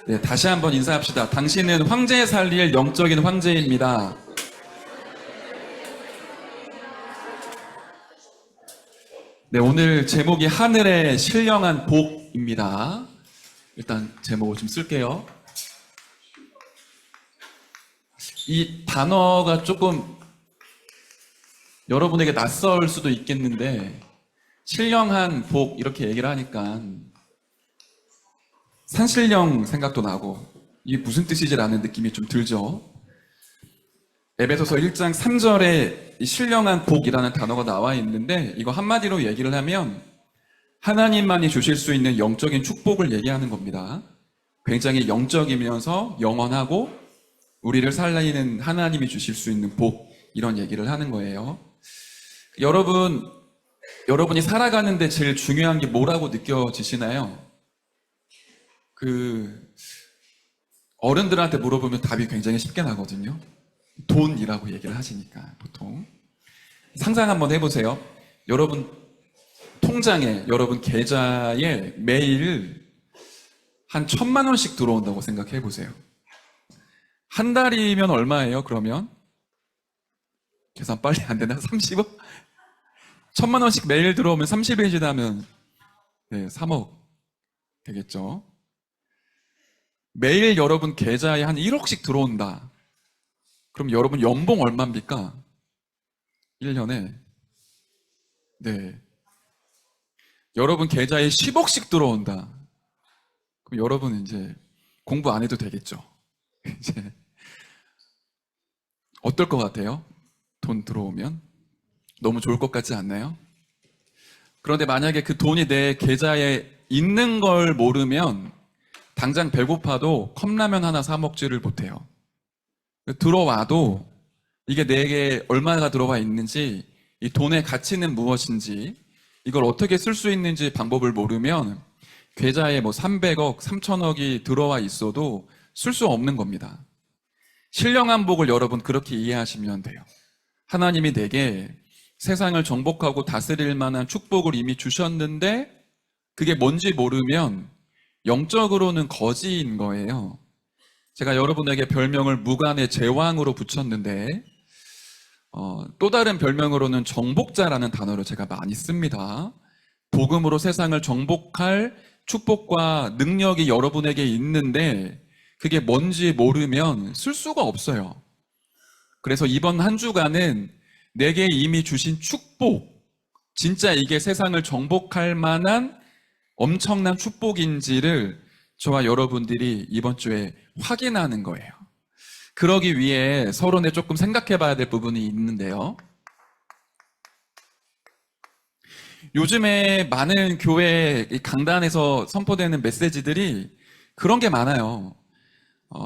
네, 다시 한번 인사합시다. 당신은 황제 살릴 영적인 황제입니다. 네, 오늘 제목이 하늘의 신령한 복입니다. 일단 제목을 좀 쓸게요. 이 단어가 조금 여러분에게 낯설 수도 있겠는데, 신령한 복 이렇게 얘기를 하니까 산신령 생각도 나고 이게 무슨 뜻이지라는 느낌이 좀 들죠. 에베소서 1장 3절에 이 신령한 복이라는 단어가 나와 있는데, 이거 한마디로 얘기를 하면 하나님만이 주실 수 있는 영적인 축복을 얘기하는 겁니다. 굉장히 영적이면서 영원하고 우리를 살리는 하나님이 주실 수 있는 복, 이런 얘기를 하는 거예요. 여러분이 살아가는데 제일 중요한 게 뭐라고 느껴지시나요? 어른들한테 물어보면 답이 굉장히 쉽게 나거든요. 돈이라고 얘기를 하시니까, 보통. 상상 한번 해보세요. 여러분 통장에, 여러분 계좌에 매일 한 1,000만 원씩 들어온다고 생각해 보세요. 한 달이면 얼마예요, 그러면? 계산 빨리 안 되나? 30억? 1,000만 원씩 매일 들어오면 30일 지나면 3억 되겠죠. 매일 여러분 계좌에 한 1억씩 들어온다. 그럼 여러분 연봉 얼마입니까? 1년에. 네. 여러분 계좌에 10억씩 들어온다. 그럼 여러분 이제 공부 안 해도 되겠죠. 이제 어떨 것 같아요? 돈 들어오면? 너무 좋을 것 같지 않나요? 그런데 만약에 그 돈이 내 계좌에 있는 걸 모르면 당장 배고파도 컵라면 하나 사 먹지를 못해요. 들어와도 이게 내게 얼마가 들어와 있는지, 이 돈의 가치는 무엇인지, 이걸 어떻게 쓸 수 있는지 방법을 모르면 계좌에 300억, 3천억이 들어와 있어도 쓸 수 없는 겁니다. 신령한 복을 여러분 그렇게 이해하시면 돼요. 하나님이 내게 세상을 정복하고 다스릴 만한 축복을 이미 주셨는데 그게 뭔지 모르면 영적으로는 거지인 거예요. 제가 여러분에게 별명을 무관의 제왕으로 붙였는데 또 다른 별명으로는 정복자라는 단어를 제가 많이 씁니다. 복음으로 세상을 정복할 축복과 능력이 여러분에게 있는데 그게 뭔지 모르면 쓸 수가 없어요. 그래서 이번 한 주간은 내게 이미 주신 축복, 진짜 이게 세상을 정복할 만한 엄청난 축복인지를 저와 여러분들이 이번 주에 확인하는 거예요. 그러기 위해 서론에 조금 생각해 봐야 될 부분이 있는데요. 요즘에 많은 교회 강단에서 선포되는 메시지들이 그런 게 많아요.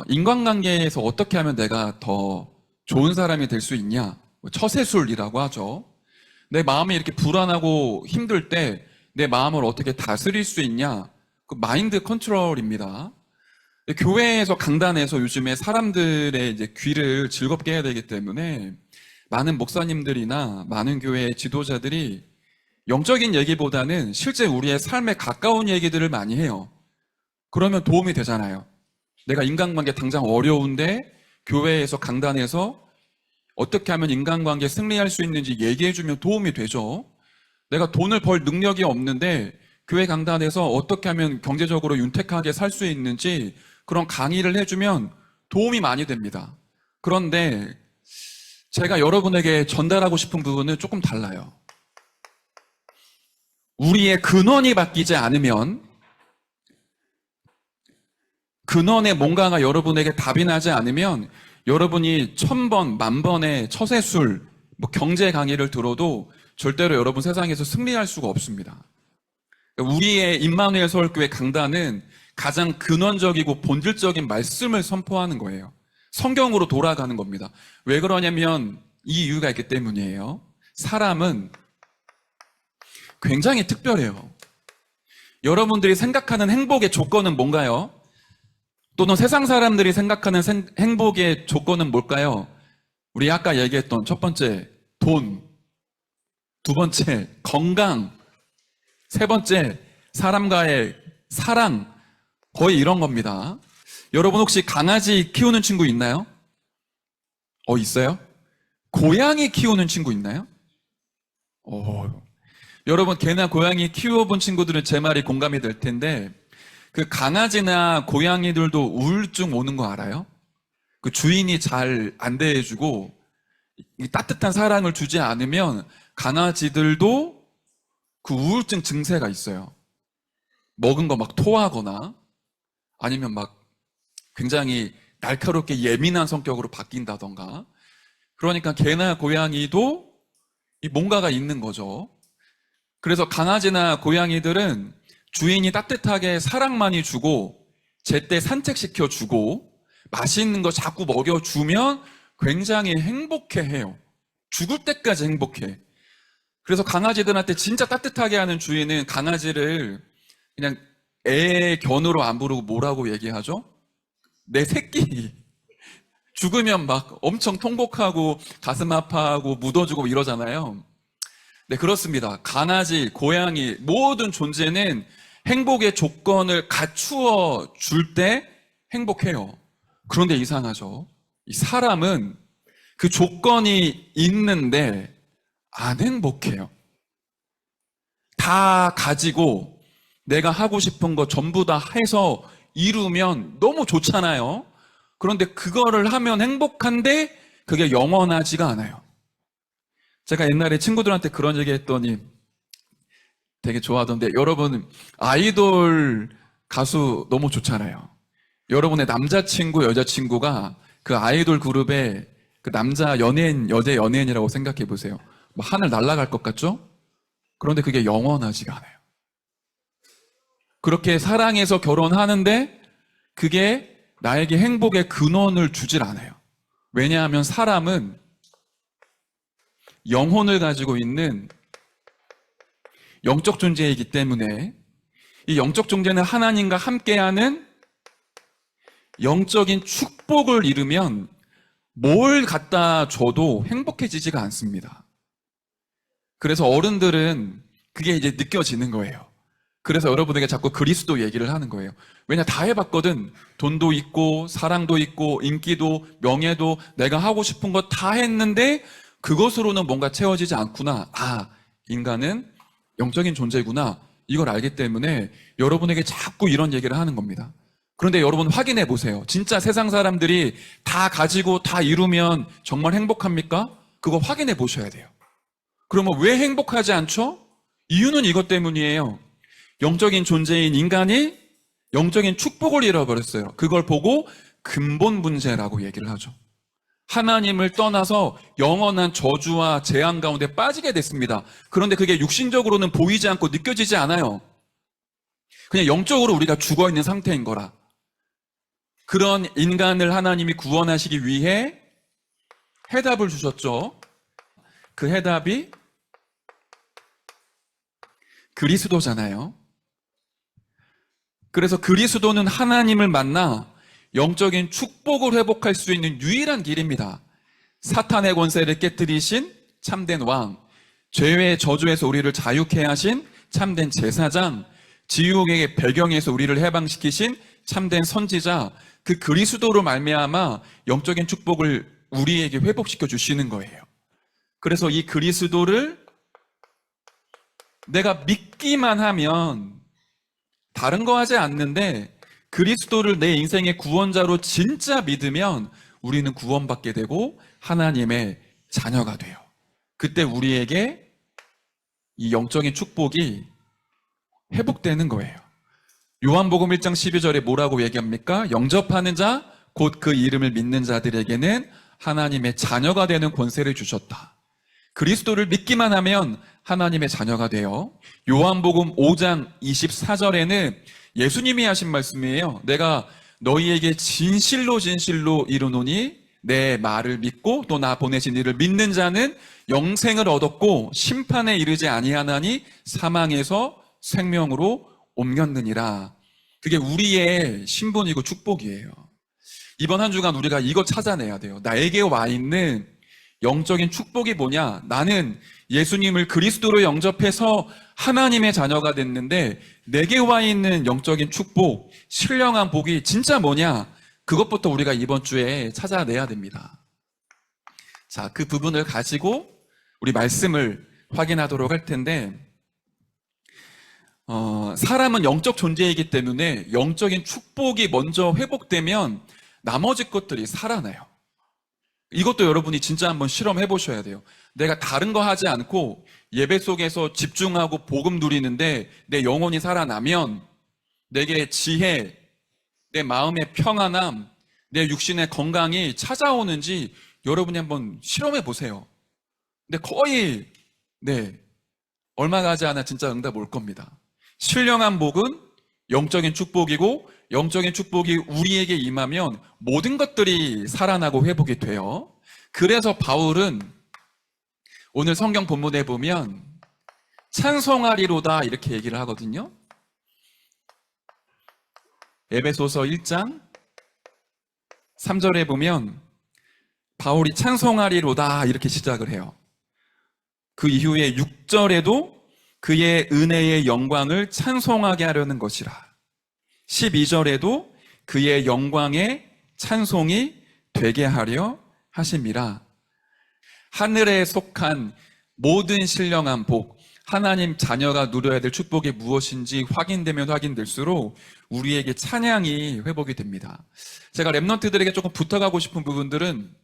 인간관계에서 어떻게 하면 내가 더 좋은 사람이 될 수 있냐? 처세술이라고 하죠. 내 마음이 이렇게 불안하고 힘들 때 내 마음을 어떻게 다스릴 수 있냐? 그 마인드 컨트롤입니다. 교회에서 강단에서 요즘에 사람들의 이제 귀를 즐겁게 해야 되기 때문에 많은 목사님들이나 많은 교회의 지도자들이 영적인 얘기보다는 실제 우리의 삶에 가까운 얘기들을 많이 해요. 그러면 도움이 되잖아요. 내가 인간관계 당장 어려운데 교회에서 강단에서 어떻게 하면 인간관계에 승리할 수 있는지 얘기해주면 도움이 되죠. 내가 돈을 벌 능력이 없는데 교회 강단에서 어떻게 하면 경제적으로 윤택하게 살 수 있는지 그런 강의를 해주면 도움이 많이 됩니다. 그런데 제가 여러분에게 전달하고 싶은 부분은 조금 달라요. 우리의 근원이 바뀌지 않으면, 근원에 뭔가가 여러분에게 답이 나지 않으면 여러분이 1,000번, 10,000번의 처세술, 경제 강의를 들어도 절대로 여러분 세상에서 승리할 수가 없습니다. 우리의 임마누엘 서울교회 강단은 가장 근원적이고 본질적인 말씀을 선포하는 거예요. 성경으로 돌아가는 겁니다. 왜 그러냐면 이 이유가 있기 때문이에요. 사람은 굉장히 특별해요. 여러분들이 생각하는 행복의 조건은 뭔가요? 또는 세상 사람들이 생각하는 행복의 조건은 뭘까요? 우리 아까 얘기했던 첫 번째, 돈. 두 번째, 건강. 세 번째, 사람과의 사랑. 거의 이런 겁니다. 여러분 혹시 강아지 키우는 친구 있나요? 있어요? 고양이 키우는 친구 있나요? 여러분 개나 고양이 키워본 친구들은 제 말이 공감이 될 텐데 그 강아지나 고양이들도 우울증 오는 거 알아요? 그 주인이 잘 안 대해주고 이 따뜻한 사랑을 주지 않으면 강아지들도 그 우울증 증세가 있어요. 먹은 거 막 토하거나 아니면 막 굉장히 날카롭게 예민한 성격으로 바뀐다던가. 그러니까 개나 고양이도 뭔가가 있는 거죠. 그래서 강아지나 고양이들은 주인이 따뜻하게 사랑 많이 주고 제때 산책시켜 주고 맛있는 거 자꾸 먹여주면 굉장히 행복해해요. 죽을 때까지 행복해. 그래서 강아지들한테 진짜 따뜻하게 하는 주인은 강아지를 그냥 애 견으로 안 부르고 뭐라고 얘기하죠? 내 새끼. 죽으면 막 엄청 통곡하고 가슴 아파하고 묻어주고 이러잖아요. 네, 그렇습니다. 강아지, 고양이, 모든 존재는 행복의 조건을 갖추어 줄 때 행복해요. 그런데 이상하죠. 이 사람은 그 조건이 있는데 안 행복해요. 다 가지고 내가 하고 싶은 거 전부 다 해서 이루면 너무 좋잖아요. 그런데 그거를 하면 행복한데 그게 영원하지가 않아요. 제가 옛날에 친구들한테 그런 얘기 했더니 되게 좋아하던데, 여러분 아이돌 가수 너무 좋잖아요. 여러분의 남자친구, 여자친구가 그 아이돌 그룹의 그 남자 연예인, 여자 연예인이라고 생각해 보세요. 뭐 하늘 날아갈 것 같죠? 그런데 그게 영원하지가 않아요. 그렇게 사랑해서 결혼하는데 그게 나에게 행복의 근원을 주질 않아요. 왜냐하면 사람은 영혼을 가지고 있는 영적 존재이기 때문에 이 영적 존재는 하나님과 함께하는 영적인 축복을 이루면 뭘 갖다 줘도 행복해지지가 않습니다. 그래서 어른들은 그게 이제 느껴지는 거예요. 그래서 여러분에게 자꾸 그리스도 얘기를 하는 거예요. 왜냐, 다 해봤거든. 돈도 있고 사랑도 있고 인기도 명예도 내가 하고 싶은 거 다 했는데 그것으로는 뭔가 채워지지 않구나. 아, 인간은 영적인 존재구나. 이걸 알기 때문에 여러분에게 자꾸 이런 얘기를 하는 겁니다. 그런데 여러분 확인해 보세요. 진짜 세상 사람들이 다 가지고 다 이루면 정말 행복합니까? 그거 확인해 보셔야 돼요. 그러면 왜 행복하지 않죠? 이유는 이것 때문이에요. 영적인 존재인 인간이 영적인 축복을 잃어버렸어요. 그걸 보고 근본 문제라고 얘기를 하죠. 하나님을 떠나서 영원한 저주와 재앙 가운데 빠지게 됐습니다. 그런데 그게 육신적으로는 보이지 않고 느껴지지 않아요. 그냥 영적으로 우리가 죽어있는 상태인 거라. 그런 인간을 하나님이 구원하시기 위해 해답을 주셨죠. 그 해답이 그리스도잖아요. 그래서 그리스도는 하나님을 만나 영적인 축복을 회복할 수 있는 유일한 길입니다. 사탄의 권세를 깨뜨리신 참된 왕, 죄의 저주에서 우리를 자유케 하신 참된 제사장, 지옥의 배경에서 우리를 해방시키신 참된 선지자, 그 그리스도로 말미암아 영적인 축복을 우리에게 회복시켜 주시는 거예요. 그래서 이 그리스도를 내가 믿기만 하면 다른 거 하지 않는데 그리스도를 내 인생의 구원자로 진짜 믿으면 우리는 구원받게 되고 하나님의 자녀가 돼요. 그때 우리에게 이 영적인 축복이 회복되는 거예요. 요한복음 1장 12절에 뭐라고 얘기합니까? 영접하는 자, 곧 그 이름을 믿는 자들에게는 하나님의 자녀가 되는 권세를 주셨다. 그리스도를 믿기만 하면 하나님의 자녀가 돼요. 요한복음 5장 24절에는 예수님이 하신 말씀이에요. 내가 너희에게 진실로 진실로 이르노니 내 말을 믿고 또 나 보내신 이를 믿는 자는 영생을 얻었고 심판에 이르지 아니하나니 사망에서 생명으로 옮겼느니라. 그게 우리의 신분이고 축복이에요. 이번 한 주간 우리가 이거 찾아내야 돼요. 나에게 와 있는 영적인 축복이 뭐냐? 나는 예수님을 그리스도로 영접해서 하나님의 자녀가 됐는데 내게 와 있는 영적인 축복, 신령한 복이 진짜 뭐냐? 그것부터 우리가 이번 주에 찾아내야 됩니다. 자, 그 부분을 가지고 우리 말씀을 확인하도록 할 텐데, 사람은 영적 존재이기 때문에 영적인 축복이 먼저 회복되면 나머지 것들이 살아나요. 이것도 여러분이 진짜 한번 실험해 보셔야 돼요. 내가 다른 거 하지 않고 예배 속에서 집중하고 복음 누리는데 내 영혼이 살아나면 내게 지혜, 내 마음의 평안함, 내 육신의 건강이 찾아오는지 여러분이 한번 실험해 보세요. 근데 거의 얼마 가지 않아 진짜 응답 올 겁니다. 신령한 복은 영적인 축복이고 영적인 축복이 우리에게 임하면 모든 것들이 살아나고 회복이 돼요. 그래서 바울은 오늘 성경 본문에 보면 찬송하리로다 이렇게 얘기를 하거든요. 에베소서 1장 3절에 보면 바울이 찬송하리로다 이렇게 시작을 해요. 그 이후에 6절에도 그의 은혜의 영광을 찬송하게 하려는 것이라. 12절에도 그의 영광의 찬송이 되게 하려 하심이라. 하늘에 속한 모든 신령한 복, 하나님 자녀가 누려야 될 축복이 무엇인지 확인되면 확인될수록 우리에게 찬양이 회복이 됩니다. 제가 랩런트들에게 조금 붙어가고 싶은 부분들은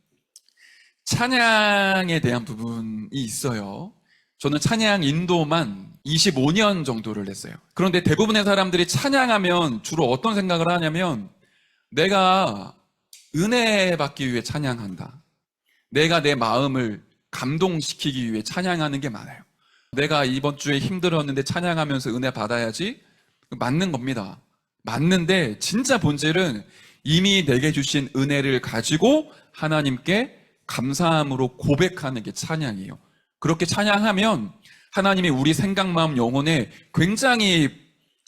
찬양에 대한 부분이 있어요. 저는 찬양 인도만 25년 정도를 했어요. 그런데 대부분의 사람들이 찬양하면 주로 어떤 생각을 하냐면 내가 은혜 받기 위해 찬양한다. 내가 내 마음을 감동시키기 위해 찬양하는 게 많아요. 내가 이번 주에 힘들었는데 찬양하면서 은혜 받아야지. 맞는 겁니다. 맞는데 진짜 본질은 이미 내게 주신 은혜를 가지고 하나님께 감사함으로 고백하는 게 찬양이에요. 그렇게 찬양하면 하나님이 우리 생각, 마음, 영혼에 굉장히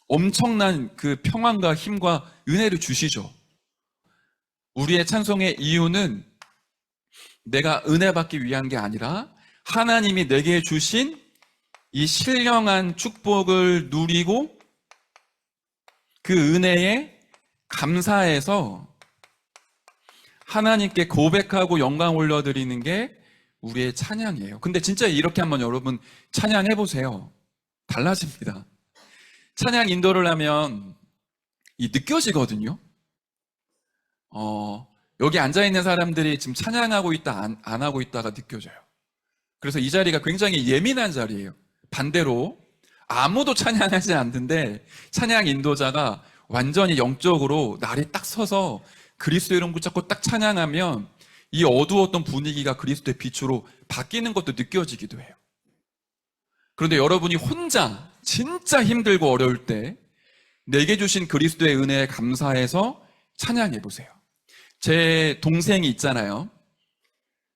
엄청난 그 평안과 힘과 은혜를 주시죠. 우리의 찬송의 이유는 내가 은혜 받기 위한 게 아니라 하나님이 내게 주신 이 신령한 축복을 누리고 그 은혜에 감사해서 하나님께 고백하고 영광 올려드리는 게 우리의 찬양이에요. 근데 진짜 이렇게 한번 여러분 찬양해 보세요. 달라집니다. 찬양 인도를 하면 느껴지거든요. 여기 앉아있는 사람들이 지금 찬양하고 있다, 안 하고 있다가 느껴져요. 그래서 이 자리가 굉장히 예민한 자리예요. 반대로 아무도 찬양하지 않는데 찬양 인도자가 완전히 영적으로 날이 딱 서서 그리스도 이름 붙잡고 딱 찬양하면 이 어두웠던 분위기가 그리스도의 빛으로 바뀌는 것도 느껴지기도 해요. 그런데 여러분이 혼자 진짜 힘들고 어려울 때 내게 주신 그리스도의 은혜에 감사해서 찬양해 보세요. 제 동생이 있잖아요.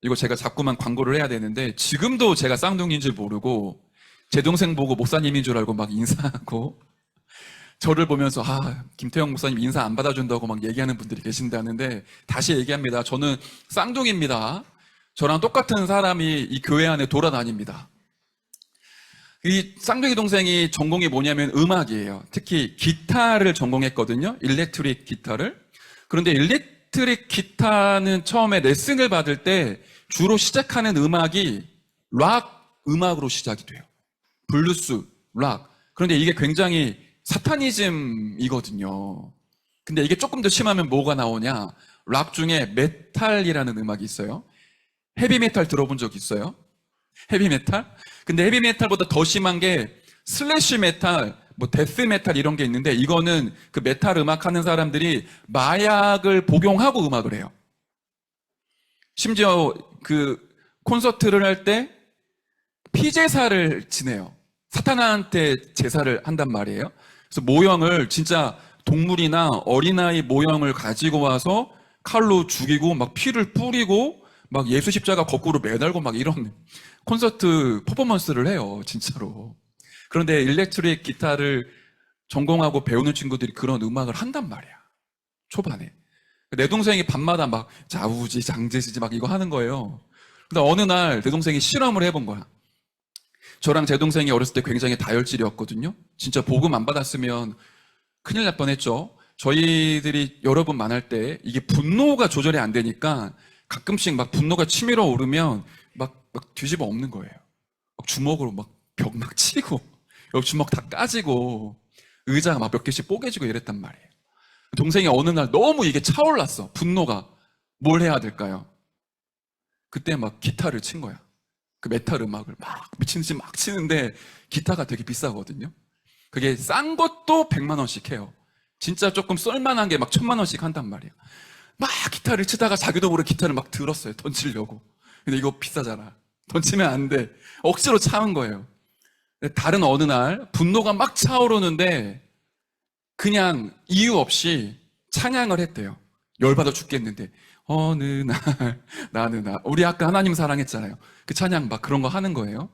이거 제가 자꾸만 광고를 해야 되는데 지금도 제가 쌍둥이인 줄 모르고 제 동생 보고 목사님인 줄 알고 막 인사하고 저를 보면서 김태형 목사님 인사 안 받아준다고 막 얘기하는 분들이 계신다는데 다시 얘기합니다. 저는 쌍둥이입니다. 저랑 똑같은 사람이 이 교회 안에 돌아다닙니다. 이 쌍둥이 동생이 전공이 뭐냐면 음악이에요. 특히 기타를 전공했거든요. 일렉트릭 기타를. 그런데 일렉트릭 기타는 처음에 레슨을 받을 때 주로 시작하는 음악이 락 음악으로 시작이 돼요. 블루스, 락. 그런데 이게 굉장히 사타니즘이거든요. 근데 이게 조금 더 심하면 뭐가 나오냐? 락 중에 메탈이라는 음악이 있어요. 헤비메탈 들어본 적 있어요? 헤비메탈? 근데 헤비메탈보다 더 심한 게 슬래시 메탈, 데스메탈 이런 게 있는데 이거는 그 메탈 음악 하는 사람들이 마약을 복용하고 음악을 해요. 심지어 그 콘서트를 할 때 피제사를 지내요. 사탄한테 제사를 한단 말이에요. 그래서 모형을 진짜 동물이나 어린아이 모형을 가지고 와서 칼로 죽이고 막 피를 뿌리고 막 예수 십자가 거꾸로 매달고 막 이런 콘서트 퍼포먼스를 해요. 진짜로. 그런데 일렉트릭 기타를 전공하고 배우는 친구들이 그런 음악을 한단 말이야. 초반에. 내 동생이 밤마다 막 자우지 장제시지 막 이거 하는 거예요. 근데 어느 날 내 동생이 실험을 해본 거야. 저랑 제 동생이 어렸을 때 굉장히 다혈질이었거든요. 진짜 복음 안 받았으면 큰일 날 뻔했죠. 저희들이 여러 번 만날 때 이게 분노가 조절이 안 되니까 가끔씩 막 분노가 치밀어 오르면 막 뒤집어 엎는 거예요. 막 주먹으로 막 벽 막 치고 여기 주먹 다 까지고 의자가 막 몇 개씩 뽀개지고 이랬단 말이에요. 동생이 어느 날 너무 이게 차올랐어. 분노가. 뭘 해야 될까요? 그때 막 기타를 친 거야. 그 메탈 음악을 막 미친듯이 막 치는데 기타가 되게 비싸거든요. 그게 싼 것도 100만 원씩 해요. 진짜 조금 썰만한 게 막 1000만 원씩 한단 말이에요. 막 기타를 치다가 자기도 모르게 기타를 막 들었어요. 던지려고. 근데 이거 비싸잖아. 던지면 안 돼. 억지로 참은 거예요. 다른 어느 날 분노가 막 차오르는데 그냥 이유 없이 찬양을 했대요. 열받아 죽겠는데 어느 날 나는 우리 아까 하나님 사랑했잖아요. 그 찬양 막 그런 거 하는 거예요.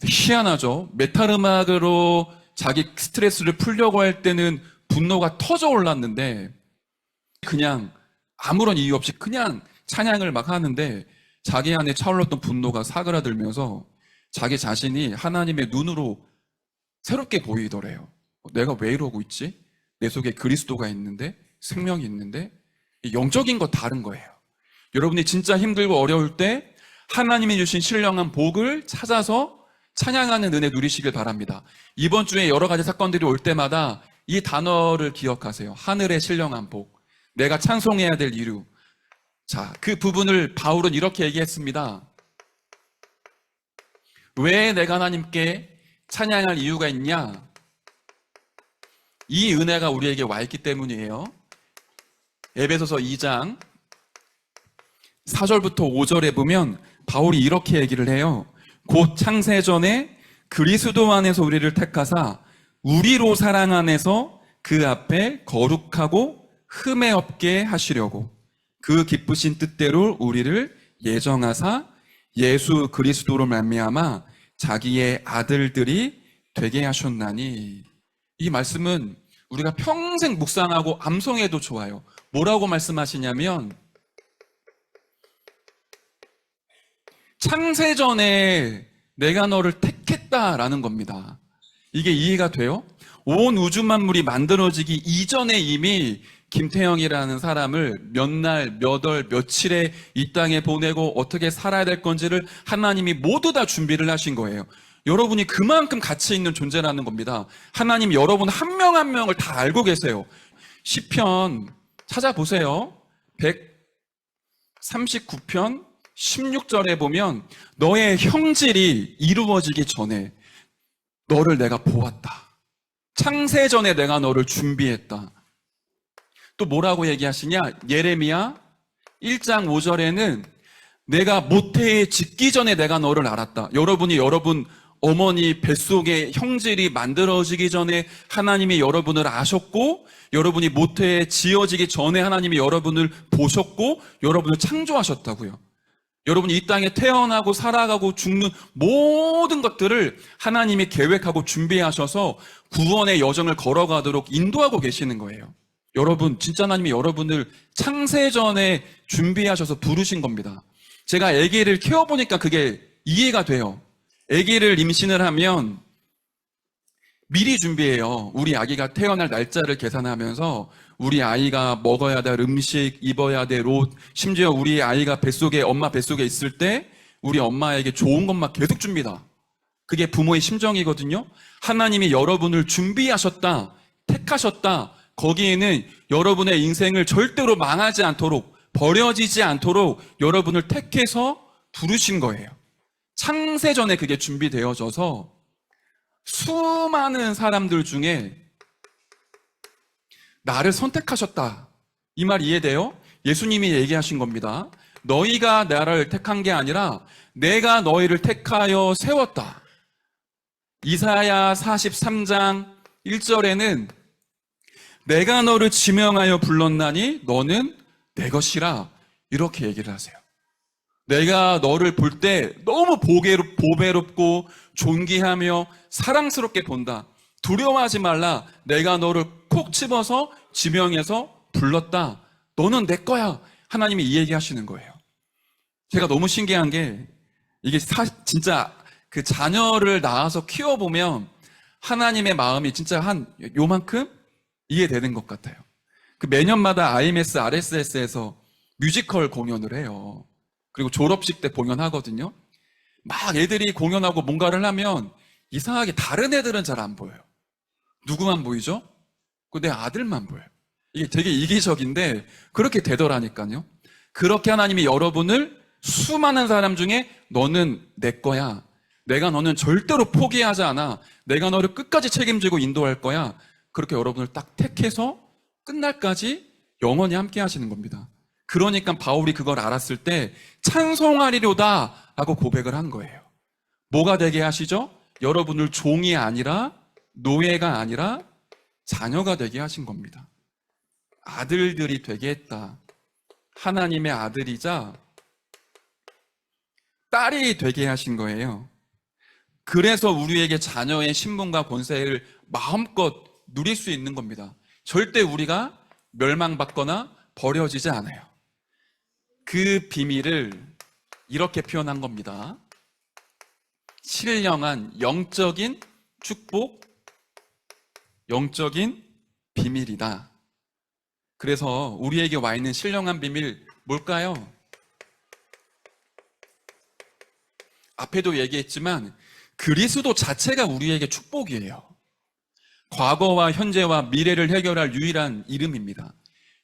희한하죠. 메탈 음악으로 자기 스트레스를 풀려고 할 때는 분노가 터져 올랐는데 그냥 아무런 이유 없이 그냥 찬양을 막 하는데 자기 안에 차올랐던 분노가 사그라들면서 자기 자신이 하나님의 눈으로 새롭게 보이더래요. 내가 왜 이러고 있지? 내 속에 그리스도가 있는데, 생명이 있는데, 영적인 거 다른 거예요. 여러분이 진짜 힘들고 어려울 때 하나님이 주신 신령한 복을 찾아서 찬양하는 은혜 누리시길 바랍니다. 이번 주에 여러 가지 사건들이 올 때마다 이 단어를 기억하세요. 하늘의 신령한 복, 내가 찬송해야 될 이유. 자, 그 부분을 바울은 이렇게 얘기했습니다. 왜 내가 하나님께 찬양할 이유가 있냐? 이 은혜가 우리에게 와 있기 때문이에요. 에베소서 2장 4절부터 5절에 보면 바울이 이렇게 얘기를 해요. 곧 창세전에 그리스도 안에서 우리를 택하사 우리로 사랑 안에서 그 앞에 거룩하고 흠에 없게 하시려고 그 기쁘신 뜻대로 우리를 예정하사 예수 그리스도로 말미암아 자기의 아들들이 되게 하셨나니. 이 말씀은 우리가 평생 묵상하고 암송해도 좋아요. 뭐라고 말씀하시냐면 창세전에 내가 너를 택했다라는 겁니다. 이게 이해가 돼요? 온 우주 만물이 만들어지기 이전에 이미 김태형이라는 사람을 몇 날, 몇 월, 며칠에 이 땅에 보내고 어떻게 살아야 될 건지를 하나님이 모두 다 준비를 하신 거예요. 여러분이 그만큼 가치 있는 존재라는 겁니다. 하나님 여러분 한 명 한 명을 다 알고 계세요. 시편 찾아보세요. 139편 16절에 보면 너의 형질이 이루어지기 전에 너를 내가 보았다. 창세전에 내가 너를 준비했다. 또 뭐라고 얘기하시냐? 예레미야 1장 5절에는 내가 모태에 짓기 전에 내가 너를 알았다. 여러분이 여러분 어머니 뱃속에 형질이 만들어지기 전에 하나님이 여러분을 아셨고, 여러분이 모태에 지어지기 전에 하나님이 여러분을 보셨고 여러분을 창조하셨다고요. 여러분이 이 땅에 태어나고 살아가고 죽는 모든 것들을 하나님이 계획하고 준비하셔서 구원의 여정을 걸어가도록 인도하고 계시는 거예요. 여러분, 진짜 하나님이 여러분을 창세전에 준비하셔서 부르신 겁니다. 제가 아기를 키워보니까 그게 이해가 돼요. 아기를 임신을 하면 미리 준비해요. 우리 아기가 태어날 날짜를 계산하면서 우리 아이가 먹어야 될 음식, 입어야 될 옷, 심지어 우리 아이가 뱃속에, 엄마 뱃속에 있을 때 우리 엄마에게 좋은 것만 계속 줍니다. 그게 부모의 심정이거든요. 하나님이 여러분을 준비하셨다, 택하셨다. 거기에는 여러분의 인생을 절대로 망하지 않도록, 버려지지 않도록 여러분을 택해서 부르신 거예요. 창세전에 그게 준비되어져서 수많은 사람들 중에 나를 선택하셨다. 이 말 이해돼요? 예수님이 얘기하신 겁니다. 너희가 나를 택한 게 아니라 내가 너희를 택하여 세웠다. 이사야 43장 1절에는 내가 너를 지명하여 불렀나니 너는 내 것이라 이렇게 얘기를 하세요. 내가 너를 볼 때 너무 보배롭고 존귀하며 사랑스럽게 본다. 두려워하지 말라. 내가 너를 콕 집어서 지명해서 불렀다. 너는 내 거야. 하나님이 이 얘기하시는 거예요. 제가 너무 신기한 게 이게 진짜 그 자녀를 낳아서 키워보면 하나님의 마음이 진짜 한 요만큼 이해되는 것 같아요. 그 매년마다 IMS, RSS에서 뮤지컬 공연을 해요. 그리고 졸업식 때 공연하거든요. 막 애들이 공연하고 뭔가를 하면 이상하게 다른 애들은 잘 안 보여요. 누구만 보이죠? 내 아들만 보여요. 이게 되게 이기적인데 그렇게 되더라니까요. 그렇게 하나님이 여러분을 수많은 사람 중에 너는 내 거야. 내가 너는 절대로 포기하지 않아. 내가 너를 끝까지 책임지고 인도할 거야. 그렇게 여러분을 딱 택해서 끝날까지 영원히 함께 하시는 겁니다. 그러니까 바울이 그걸 알았을 때 찬송하리로다 하고 고백을 한 거예요. 뭐가 되게 하시죠? 여러분을 종이 아니라 노예가 아니라 자녀가 되게 하신 겁니다. 아들들이 되게 했다. 하나님의 아들이자 딸이 되게 하신 거예요. 그래서 우리에게 자녀의 신분과 권세를 마음껏 누릴 수 있는 겁니다. 절대 우리가 멸망받거나 버려지지 않아요. 그 비밀을 이렇게 표현한 겁니다. 신령한 영적인 축복, 영적인 비밀이다. 그래서 우리에게 와 있는 신령한 비밀 뭘까요? 앞에도 얘기했지만 그리스도 자체가 우리에게 축복이에요. 과거와 현재와 미래를 해결할 유일한 이름입니다.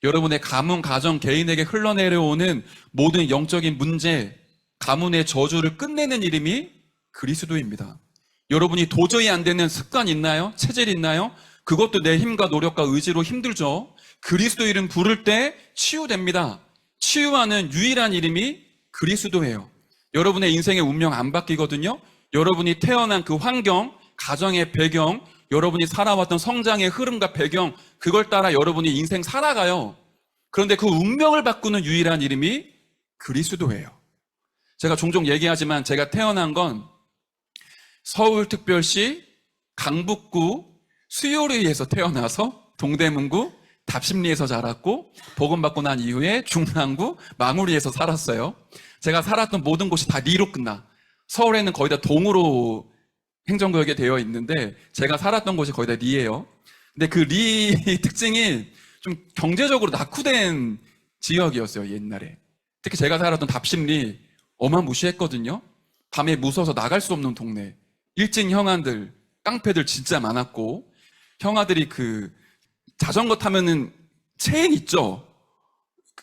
여러분의 가문, 가정, 개인에게 흘러내려오는 모든 영적인 문제, 가문의 저주를 끝내는 이름이 그리스도입니다. 여러분이 도저히 안 되는 습관 있나요? 체질 있나요? 그것도 내 힘과 노력과 의지로 힘들죠. 그리스도 이름 부를 때 치유됩니다. 치유하는 유일한 이름이 그리스도예요. 여러분의 인생의 운명 안 바뀌거든요. 여러분이 태어난 그 환경, 가정의 배경, 여러분이 살아왔던 성장의 흐름과 배경, 그걸 따라 여러분이 인생 살아가요. 그런데 그 운명을 바꾸는 유일한 이름이 그리스도예요. 제가 종종 얘기하지만 제가 태어난 건 서울특별시 강북구 수요리에서 태어나서 동대문구 답심리에서 자랐고 복음받고 난 이후에 중랑구 망우리에서 살았어요. 제가 살았던 모든 곳이 다 리로 끝나. 서울에는 거의 다 동으로 행정구역에 되어 있는데 제가 살았던 곳이 거의 다 리예요. 근데 그 리 특징이 좀 경제적으로 낙후된 지역이었어요, 옛날에. 특히 제가 살았던 답심리 어마무시했거든요. 밤에 무서워서 나갈 수 없는 동네. 일진 형아들, 깡패들 진짜 많았고, 형아들이 그 자전거 타면은 체인 있죠?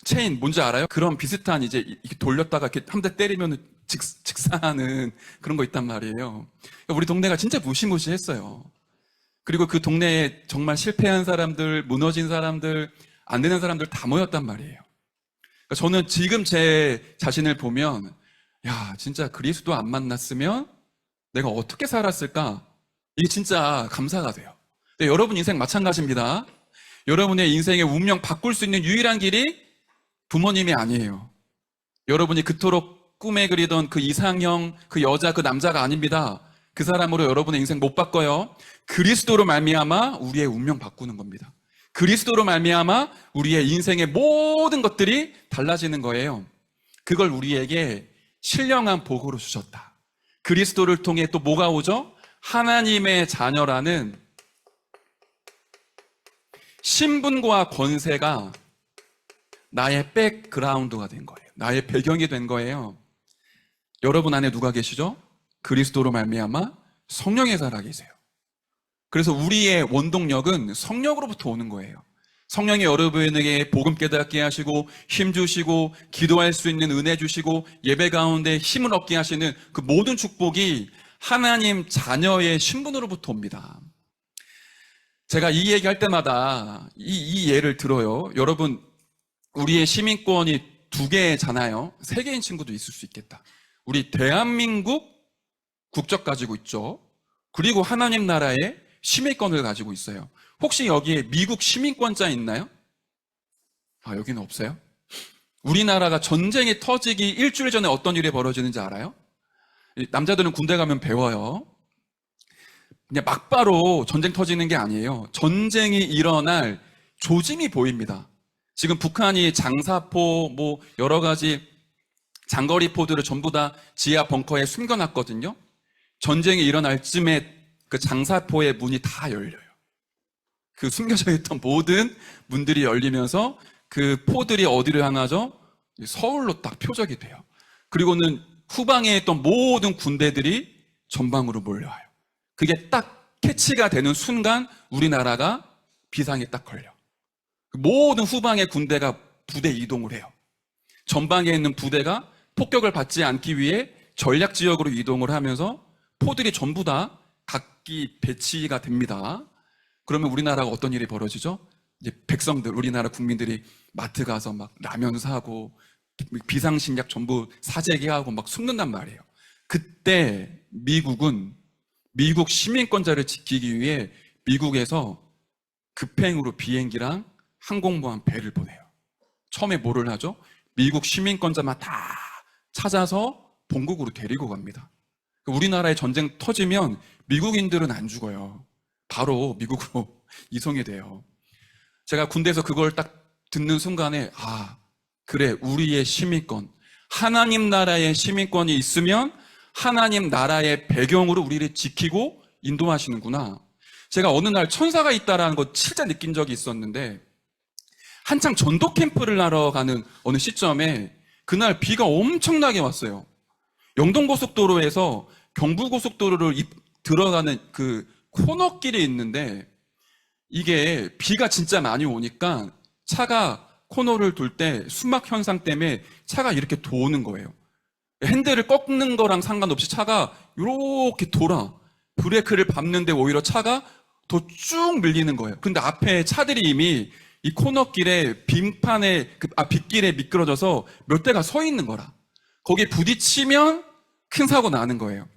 체인 뭔지 알아요? 그런 비슷한 이제 이렇게 돌렸다가 이렇게 한 대 때리면 직사하는 그런 거 있단 말이에요. 우리 동네가 진짜 무시무시했어요. 그리고 그 동네에 정말 실패한 사람들, 무너진 사람들, 안 되는 사람들 다 모였단 말이에요. 그러니까 저는 지금 제 자신을 보면 야, 진짜 그리스도 안 만났으면 내가 어떻게 살았을까? 이게 진짜 감사가 돼요. 근데 여러분 인생 마찬가지입니다. 여러분의 인생의 운명 바꿀 수 있는 유일한 길이 부모님이 아니에요. 여러분이 그토록 꿈에 그리던 그 이상형, 그 여자, 그 남자가 아닙니다. 그 사람으로 여러분의 인생 못 바꿔요. 그리스도로 말미암아 우리의 운명 바꾸는 겁니다. 그리스도로 말미암아 우리의 인생의 모든 것들이 달라지는 거예요. 그걸 우리에게 신령한 복으로 주셨다. 그리스도를 통해 또 뭐가 오죠? 하나님의 자녀라는 신분과 권세가 나의 백그라운드가 된 거예요. 나의 배경이 된 거예요. 여러분 안에 누가 계시죠? 그리스도로 말미암아 성령이 살아 계세요. 그래서 우리의 원동력은 성령으로부터 오는 거예요. 성령이 여러분에게 복음 깨닫게 하시고 힘 주시고 기도할 수 있는 은혜 주시고 예배 가운데 힘을 얻게 하시는 그 모든 축복이 하나님 자녀의 신분으로부터 옵니다. 제가 이 얘기할 때마다 이 예를 들어요. 여러분, 우리의 시민권이 2개잖아요. 3개인 친구도 있을 수 있겠다. 우리 대한민국 국적 가지고 있죠. 그리고 하나님 나라의 시민권을 가지고 있어요. 혹시 여기에 미국 시민권자 있나요? 여기는 없어요? 우리나라가 전쟁이 터지기 일주일 전에 어떤 일이 벌어지는지 알아요? 남자들은 군대 가면 배워요. 그냥 막바로 전쟁 터지는 게 아니에요. 전쟁이 일어날 조짐이 보입니다. 지금 북한이 장사포, 여러 가지 장거리포들을 전부 다 지하 벙커에 숨겨놨거든요. 전쟁이 일어날 쯤에 그 장사포의 문이 다 열려요. 그 숨겨져 있던 모든 문들이 열리면서 그 포들이 어디를 향하죠? 서울로 딱 표적이 돼요. 그리고는 후방에 있던 모든 군대들이 전방으로 몰려와요. 그게 딱 캐치가 되는 순간 우리나라가 비상이 딱 걸려. 모든 후방의 군대가 부대 이동을 해요. 전방에 있는 부대가 폭격을 받지 않기 위해 전략 지역으로 이동을 하면서 포들이 전부 다 각기 배치가 됩니다. 그러면 우리나라가 어떤 일이 벌어지죠? 이제 백성들, 우리나라 국민들이 마트 가서 막 라면 사고 비상식약 전부 사재기하고 막 숨는단 말이에요. 그때 미국은 미국 시민권자를 지키기 위해 미국에서 급행으로 비행기랑 항공모함 배를 보내요. 처음에 뭐를 하죠? 미국 시민권자만 다 찾아서 본국으로 데리고 갑니다. 우리나라에 전쟁 터지면 미국인들은 안 죽어요. 바로 미국으로 이송이 돼요. 제가 군대에서 그걸 딱 듣는 순간에 그래, 우리의 시민권, 하나님 나라의 시민권이 있으면 하나님 나라의 배경으로 우리를 지키고 인도하시는구나. 제가 어느 날 천사가 있다라는 거 진짜 느낀 적이 있었는데, 한창 전도 캠프를 하러 가는 어느 시점에 그날 비가 엄청나게 왔어요. 영동고속도로에서 경부고속도로를 들어가는 그 코너길이 있는데, 이게 비가 진짜 많이 오니까 차가 코너를 돌 때 수막 현상 때문에 차가 이렇게 도는 거예요. 핸들을 꺾는 거랑 상관없이 차가 이렇게 돌아. 브레이크를 밟는데 오히려 차가 더 쭉 밀리는 거예요. 근데 앞에 차들이 이미 이 코너길에 빗길에 미끄러져서 몇 대가 서 있는 거라. 거기에 부딪히면 큰 사고 나는 거예요.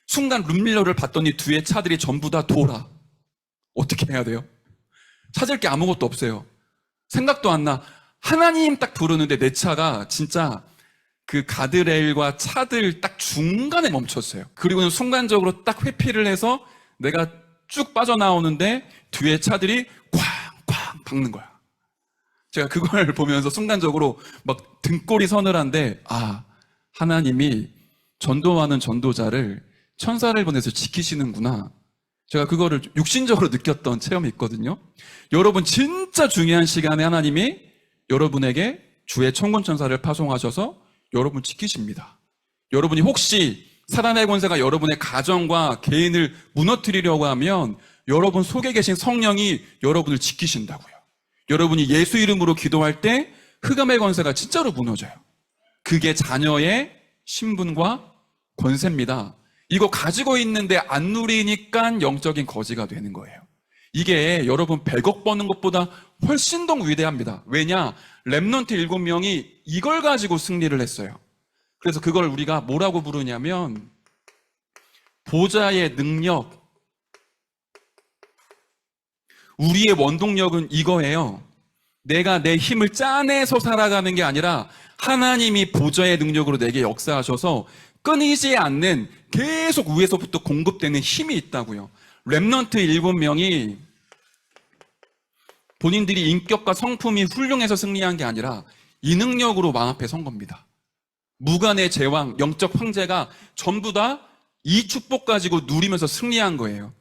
순간 룸밀러를 봤더니 뒤에 차들이 전부 다 돌아. 어떻게 해야 돼요? 찾을 게 아무것도 없어요. 생각도 안 나. 하나님 딱 부르는데 내 차가 진짜 그 가드레일과 차들 딱 중간에 멈췄어요. 그리고는 순간적으로 딱 회피를 해서 내가 쭉 빠져나오는데 뒤에 차들이 쾅쾅 박는 거야. 제가 그걸 보면서 순간적으로 막 등골이 서늘한데, 하나님이 전도하는 전도자를 천사를 보내서 지키시는구나. 제가 그거를 육신적으로 느꼈던 체험이 있거든요. 여러분, 진짜 중요한 시간에 하나님이 여러분에게 주의 천군천사를 파송하셔서 여러분 지키십니다. 여러분이 혹시 사단의 권세가 여러분의 가정과 개인을 무너뜨리려고 하면 여러분 속에 계신 성령이 여러분을 지키신다고요. 여러분이 예수 이름으로 기도할 때 흑암의 권세가 진짜로 무너져요. 그게 자녀의 신분과 권세입니다. 이거 가지고 있는데 안 누리니까 영적인 거지가 되는 거예요. 이게 여러분 100억 버는 것보다 훨씬 더 위대합니다. 왜냐? 렘넌트 7명이 이걸 가지고 승리를 했어요. 그래서 그걸 우리가 뭐라고 부르냐면 보좌의 능력. 우리의 원동력은 이거예요. 내가 내 힘을 짜내서 살아가는 게 아니라 하나님이 보좌의 능력으로 내게 역사하셔서 끊이지 않는 계속 위에서부터 공급되는 힘이 있다고요. 렘넌트 7명이 본인들이 인격과 성품이 훌륭해서 승리한 게 아니라 이 능력으로 왕 앞에 선 겁니다. 무관의 제왕, 영적 황제가 전부 다 이 축복 가지고 누리면서 승리한 거예요.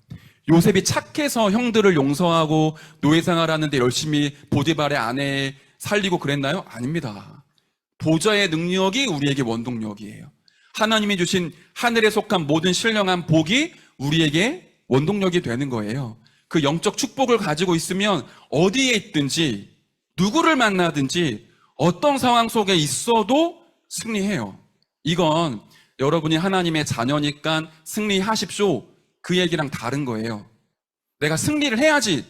요셉이 착해서 형들을 용서하고 노예생활하는데 열심히 보디발의 아내 살리고 그랬나요? 아닙니다. 보좌의 능력이 우리에게 원동력이에요. 하나님이 주신 하늘에 속한 모든 신령한 복이 우리에게 원동력이 되는 거예요. 그 영적 축복을 가지고 있으면 어디에 있든지 누구를 만나든지 어떤 상황 속에 있어도 승리해요. 이건 여러분이 하나님의 자녀니까 승리하십시오. 그 얘기랑 다른 거예요. 내가 승리를 해야지.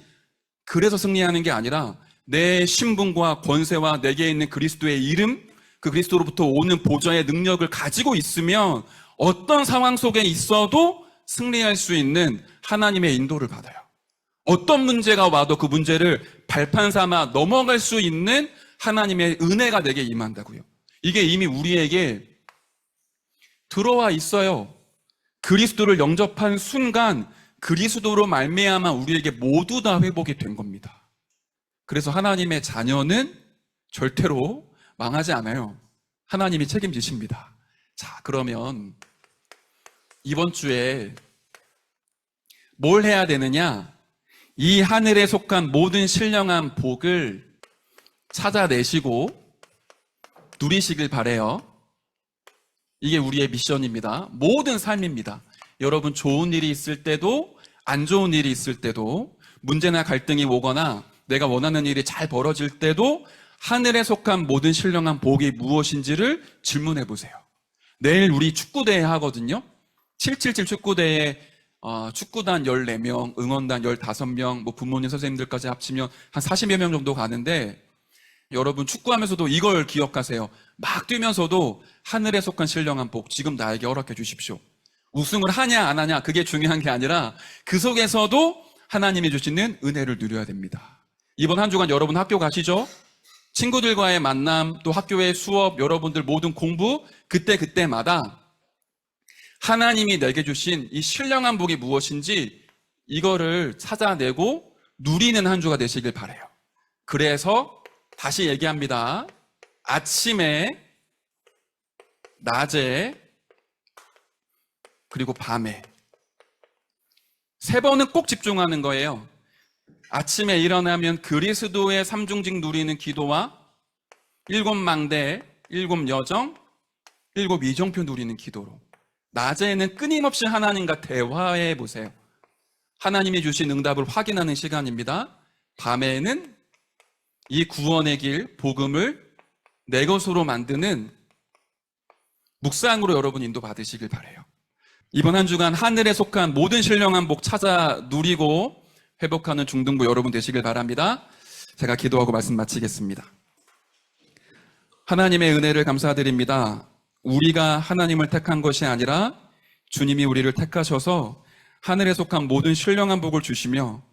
그래서 승리하는 게 아니라 내 신분과 권세와 내게 있는 그리스도의 이름, 그 그리스도로부터 오는 보좌의 능력을 가지고 있으면 어떤 상황 속에 있어도 승리할 수 있는 하나님의 인도를 받아요. 어떤 문제가 와도 그 문제를 발판 삼아 넘어갈 수 있는 하나님의 은혜가 내게 임한다고요. 이게 이미 우리에게 들어와 있어요. 그리스도를 영접한 순간 그리스도로 말미암아 우리에게 모두 다 회복이 된 겁니다. 그래서 하나님의 자녀는 절대로 망하지 않아요. 하나님이 책임지십니다. 자, 그러면 이번 주에 뭘 해야 되느냐? 이 하늘에 속한 모든 신령한 복을 찾아내시고 누리시길 바래요. 이게 우리의 미션입니다. 모든 삶입니다. 여러분 좋은 일이 있을 때도 안 좋은 일이 있을 때도 문제나 갈등이 오거나 내가 원하는 일이 잘 벌어질 때도 하늘에 속한 모든 신령한 복이 무엇인지를 질문해 보세요. 내일 우리 축구대회 하거든요. 777 축구대회 축구단 14명, 응원단 15명, 뭐 부모님 선생님들까지 합치면 한 40여 명 정도 가는데 여러분 축구하면서도 이걸 기억하세요. 막 뛰면서도 하늘에 속한 신령한 복 지금 나에게 허락해 주십시오. 우승을 하냐 안 하냐 그게 중요한 게 아니라 그 속에서도 하나님이 주시는 은혜를 누려야 됩니다. 이번 한 주간 여러분 학교 가시죠? 친구들과의 만남, 또 학교의 수업, 여러분들 모든 공부 그때마다 하나님이 내게 주신 이 신령한 복이 무엇인지 이거를 찾아내고 누리는 한 주가 되시길 바라요. 그래서 다시 얘기합니다. 아침에, 낮에, 그리고 밤에 3번은 꼭 집중하는 거예요. 아침에 일어나면 그리스도의 삼중직 누리는 기도와 7망대, 7여정, 7이정표 누리는 기도로 낮에는 끊임없이 하나님과 대화해 보세요. 하나님이 주신 응답을 확인하는 시간입니다. 밤에는 이 구원의 길, 복음을 내 것으로 만드는 묵상으로 여러분 인도받으시길 바라요. 이번 한 주간 하늘에 속한 모든 신령한 복 찾아 누리고 회복하는 중등부 여러분 되시길 바랍니다. 제가 기도하고 말씀 마치겠습니다. 하나님의 은혜를 감사드립니다. 우리가 하나님을 택한 것이 아니라 주님이 우리를 택하셔서 하늘에 속한 모든 신령한 복을 주시며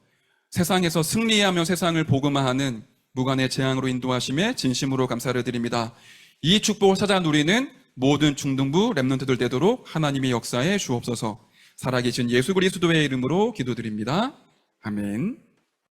세상에서 승리하며 세상을 복음화하는 무관의 재앙으로 인도하심에 진심으로 감사를 드립니다. 이 축복을 찾아 누리는 모든 중등부 렘넌트들 되도록 하나님의 역사에 주옵소서. 살아계신 예수 그리스도의 이름으로 기도드립니다. 아멘.